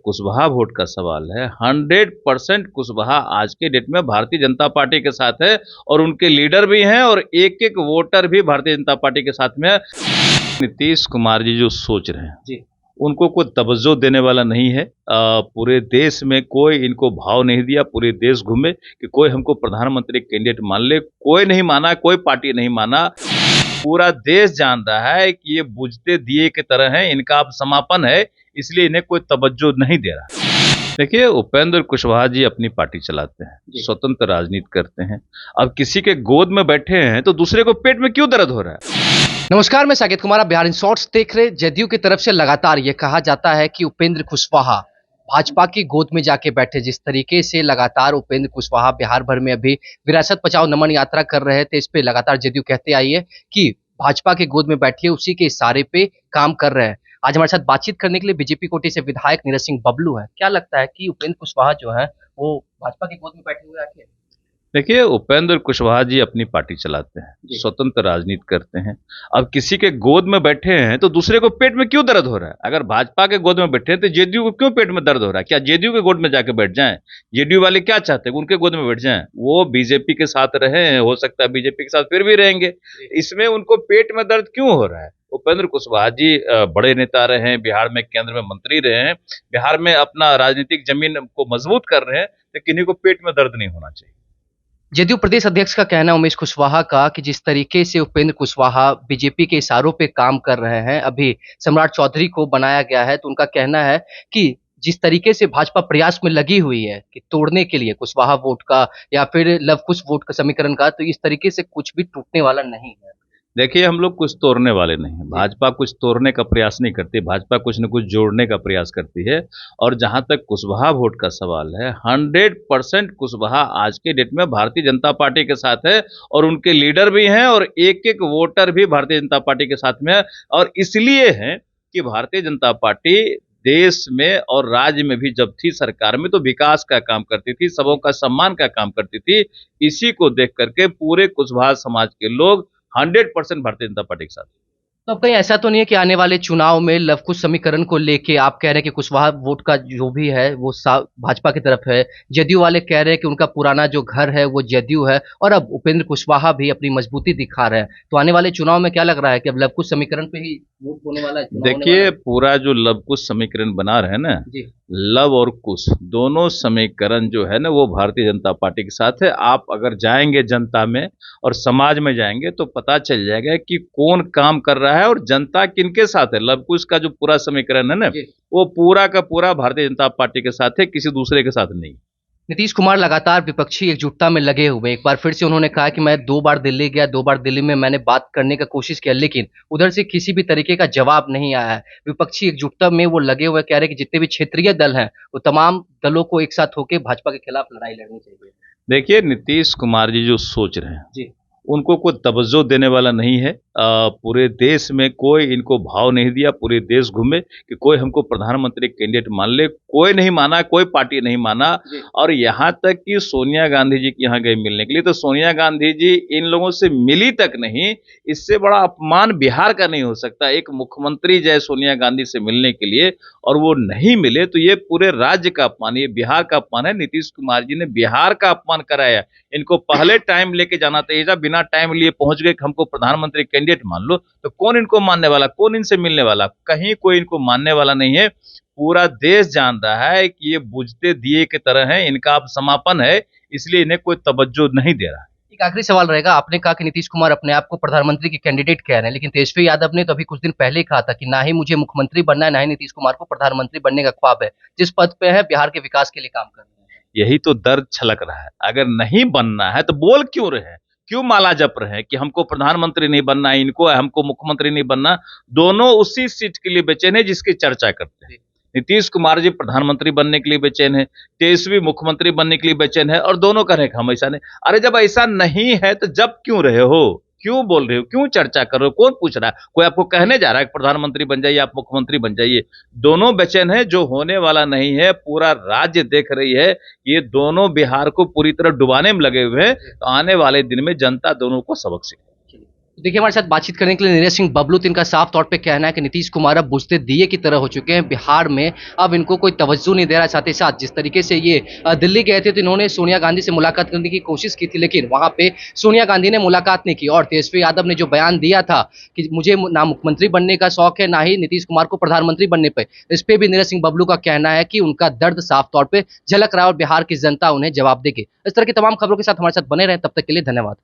Kushwaha vote का सवाल है, 100% कुशवाहा आज के डेट में भारतीय जनता पार्टी के साथ है और उनके लीडर भी हैं और एक एक वोटर भी भारतीय जनता पार्टी के साथ में है। नीतीश कुमार जी जो सोच रहे हैं जी। उनको कोई तवज्जो देने वाला नहीं है। पूरे देश में कोई इनको भाव नहीं दिया, पूरे देश घूमे कि कोई हमको प्रधानमंत्री कैंडिडेट मान ले, कोई नहीं माना, कोई पार्टी नहीं माना। पूरा देश जान रहा है कि ये बुझते दिए की तरह है, इनका अब समापन है, इसलिए इन्हें कोई तवज्जो नहीं दे रहा। देखिए, उपेंद्र कुशवाहा जी अपनी पार्टी चलाते हैं, स्वतंत्र राजनीति करते हैं। अब किसी के गोद में बैठे हैं तो दूसरे को पेट में क्यों दर्द हो रहा है? नमस्कार, मैं साकेत कुमार, आप बिहार इन शॉर्ट्स देख रहे। जदयू की तरफ से लगातार ये कहा जाता है कि उपेंद्र कुशवाहा भाजपा की गोद में जाके बैठे। जिस तरीके से लगातार उपेंद्र कुशवाहा बिहार भर में अभी विरासत बचाओ नमन यात्रा कर रहे थे, इस पे लगातार जदयू कहते आई है कि भाजपा के गोद में बैठिए, उसी के इशारे पे काम कर रहे हैं। आज हमारे साथ बातचीत करने के लिए बीजेपी कोटे से विधायक नीरज सिंह बबलू है। क्या लगता है कि उपेंद्र कुशवाहा जो है वो भाजपा के गोद में बैठे हुए आखिर? देखिए, उपेंद्र कुशवाहा जी अपनी पार्टी चलाते हैं, स्वतंत्र राजनीति करते हैं। अब किसी के गोद में बैठे हैं तो दूसरे को पेट में क्यों दर्द हो रहा है? अगर भाजपा के गोद में बैठे हैं तो जेडीयू को क्यों पेट में दर्द हो रहा है? क्या जेडीयू के गोद में जाके बैठ जाएं? जेडीयू वाले क्या चाहते हैं? उनके गोद में बैठ जाएं। वो बीजेपी के साथ रहे हैं, हो सकता है बीजेपी के साथ फिर भी रहेंगे, इसमें उनको पेट में दर्द क्यों हो रहा है? उपेंद्र कुशवाहा जी बड़े नेता रहे हैं, बिहार में केंद्र में मंत्री रहे हैं, बिहार में अपना राजनीतिक जमीन को मजबूत कर रहे हैं, तो किन्हीं को पेट में दर्द नहीं होना चाहिए। जदयू प्रदेश अध्यक्ष का कहना है उमेश कुशवाहा का कि जिस तरीके से उपेंद्र कुशवाहा बीजेपी के इशारों पे काम कर रहे हैं, अभी सम्राट चौधरी को बनाया गया है, तो उनका कहना है कि जिस तरीके से भाजपा प्रयास में लगी हुई है कि तोड़ने के लिए कुशवाहा वोट का या फिर लव कुश वोट का समीकरण का, तो इस तरीके से कुछ भी टूटने वाला नहीं है। देखिए, हम लोग कुछ तोड़ने वाले नहीं हैं। भाजपा कुछ तोड़ने का प्रयास नहीं करती, भाजपा कुछ न कुछ जोड़ने का प्रयास करती है। और जहां तक कुशवाहा वोट का सवाल है, 100% कुशवाहा आज के डेट में भारतीय जनता पार्टी के साथ है और उनके लीडर भी हैं और एक एक वोटर भी भारतीय जनता पार्टी के साथ में है। और इसलिए है कि भारतीय जनता पार्टी देश में और राज्य में भी जब थी सरकार में तो विकास का काम करती थी, सबों का सम्मान का काम करती थी। इसी को देख करके पूरे कुशवाहा समाज के लोग 100% भारतीय जनता पार्टी के साथ। तो अब कहीं ऐसा तो नहीं है कि आने वाले चुनाव में लव कुश समीकरण को लेके आप कह रहे हैं कि कुशवाहा वोट का जो भी है वो भाजपा की तरफ है, जदयू वाले कह रहे हैं कि उनका पुराना जो घर है वो जदयू है और अब उपेंद्र कुशवाहा भी अपनी मजबूती दिखा रहे हैं, तो आने वाले चुनाव में क्या लग रहा है कि अब लव कुश समीकरण पे ही वोट होने वाला है? देखिए, पूरा जो लव कुश समीकरण बना रहे हैं ना, लव और कुश दोनों समीकरण जो है ना वो भारतीय जनता पार्टी के साथ है। आप अगर जाएंगे जनता में और समाज में जाएंगे तो पता चल जाएगा कि कौन काम कर रहा है और जनता किनके साथ है। लव कुश का जो पूरा समीकरण है ना वो पूरा का पूरा भारतीय जनता पार्टी के साथ है, किसी दूसरे के साथ नहीं। नीतीश कुमार लगातार विपक्षी एकजुटता में लगे हुए। एक बार फिर से उन्होंने कहा कि मैं 2 बार दिल्ली गया, 2 बार दिल्ली में मैंने बात करने का कोशिश किया, लेकिन उधर से किसी भी तरीके का जवाब नहीं आया है। विपक्षी एकजुटता में वो लगे हुए, कह रहे हैं कि जितने भी क्षेत्रीय दल हैं वो तमाम दलों को एक साथ होकर भाजपा के खिलाफ लड़ाई लड़नी चाहिए। देखिए, नीतीश कुमार जी जो सोच रहे हैं उनको कोई तवज्जो देने वाला नहीं है। पूरे देश में कोई इनको भाव नहीं दिया, पूरे देश घूमे कि कोई हमको प्रधानमंत्री कैंडिडेट मान ले, कोई नहीं माना, कोई पार्टी नहीं माना। और यहाँ तक कि सोनिया गांधी जी के यहाँ गए मिलने के लिए तो सोनिया गांधी जी इन लोगों से मिली तक नहीं। इससे बड़ा अपमान बिहार का नहीं हो सकता, एक मुख्यमंत्री जाए सोनिया गांधी से मिलने के लिए और वो नहीं मिले, तो ये पूरे राज्य का अपमान, ये बिहार का अपमान है। नीतीश कुमार जी ने बिहार का अपमान कराया। इनको पहले टाइम लेके जाना चाहिए, बिना टाइम लिए पहुंच गए कि हमको प्रधानमंत्री कैंडिडेट मान लो, तो कौन इनको मानने वाला, कौन इनसे मिलने वाला? कहीं कोई इनको मानने वाला नहीं है। पूरा देश जान रहा है कि ये बुझते दिए की तरह है, इनका अब समापन है, इसलिए इन्हें कोई तवज्जो नहीं दे रहा है। एक आखिरी सवाल रहेगा, आपने कहा कि नीतीश कुमार अपने आप को प्रधानमंत्री के कैंडिडेट कह रहे हैं, लेकिन तेजस्वी यादव ने तो अभी कुछ दिन पहले ही कहा था कि ना ही मुझे मुख्यमंत्री बनना है, ना ही नीतीश कुमार को प्रधानमंत्री बनने का ख्वाब है। जिस पद पे है बिहार के विकास के लिए काम कर रहे हैं। यही तो दर्द छलक रहा है। अगर नहीं बनना है तो बोल क्यों रहे हैं, क्यों माला जप रहे हैं कि हमको प्रधानमंत्री नहीं बनना है, इनको हमको मुख्यमंत्री नहीं बनना? दोनों उसी सीट के लिए बेचैन है जिसकी चर्चा करते हैं। नीतीश कुमार जी प्रधानमंत्री बनने के लिए बेचैन है, तेजस्वी मुख्यमंत्री बनने के लिए बेचैन है और दोनों कह रहे हैं हम ऐसा नहीं। अरे जब ऐसा नहीं है तो जब क्यों रहे हो, क्यों बोल रहे हो, क्यों चर्चा कर रहे हो? कौन पूछ रहा है? कोई आपको कहने जा रहा है कि प्रधानमंत्री बन जाइए, आप मुख्यमंत्री बन जाइए? दोनों बेचैन है, जो होने वाला नहीं है। पूरा राज्य देख रही है, ये दोनों बिहार को पूरी तरह डुबाने में लगे हुए हैं, तो आने वाले दिन में जनता दोनों को सबक सिखाएगी। देखिए, हमारे साथ बातचीत करने के लिए नीरज सिंह बबलू, तो इनका साफ तौर पे कहना है कि नीतीश कुमार अब बुझते दिए की तरह हो चुके हैं बिहार में। अब इनको कोई तवज्जो नहीं दे रहा है। साथ ही साथ जिस तरीके से ये दिल्ली गए थे, तो इन्होंने सोनिया गांधी से मुलाकात करने की कोशिश की थी, लेकिन वहां पे सोनिया गांधी ने मुलाकात नहीं की। और तेजस्वी यादव ने जो बयान दिया था कि मुझे ना मुख्यमंत्री बनने का शौक है, ना ही नीतीश कुमार को प्रधानमंत्री बनने पे, इस पे भी नीरज सिंह बबलू का कहना है कि उनका दर्द साफ तौर पे झलक रहा है और बिहार की जनता उन्हें जवाब देगी। इस तरह की तमाम खबरों के साथ हमारे साथ बने रहें। तब तक के लिए धन्यवाद।